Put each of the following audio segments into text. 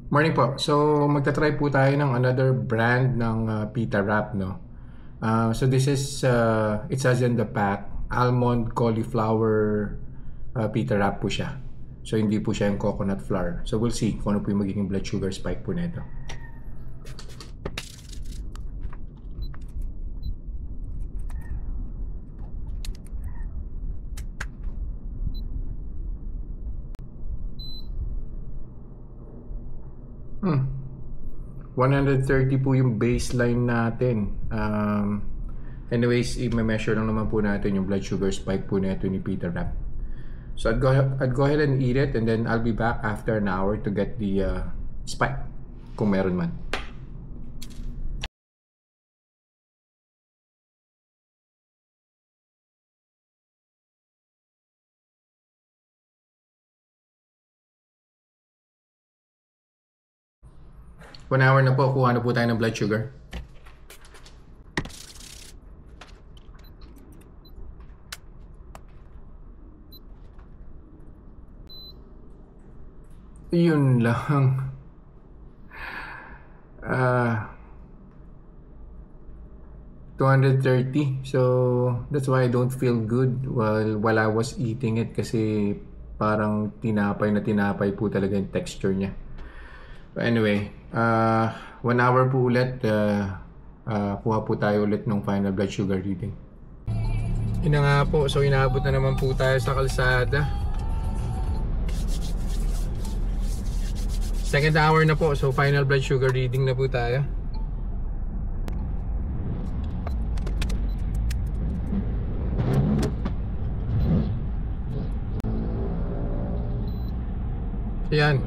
Morning po. So, magta-try po tayo ng another brand ng pita wrap, no? So, this is, it says in the pack, almond cauliflower pita wrap po siya. So, hindi po siya yung coconut flour. So, we'll see kung ano po yung magiging blood sugar spike po nito. Hmm. 130 po yung baseline natin. Anyways, i-measure lang naman po natin yung blood sugar spike po nito ni pita wrap. So I'd go ahead and eat it, and then I'll be back after an hour to get the spike, kung meron man. One hour na po, kuha na po tayo ng blood sugar. Yun lang. 230. So that's why I don't feel good while I was eating it, kasi parang tinapay na tinapay po talaga yung texture niya. So anyway, 1 hour po ulit, kuha po tayo ulit ng final blood sugar reading. Ina nga po, so inaabot na naman po tayo sa kalsada. Second hour na po, so final blood sugar reading na po tayo. Ayan.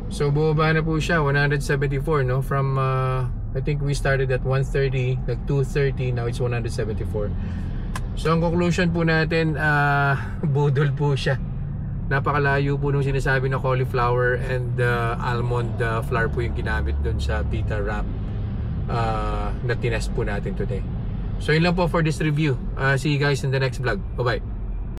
So bumaba na po siya, 174, no? From I think we started at 130, like 230, now it's 174. So ang conclusion po natin, budol po siya. Napakalayo po nung sinasabi na cauliflower and almond flour po yung ginamit dun sa pita wrap na tinest po natin today. So yun lang po for this review. See you guys in the next vlog. Bye bye.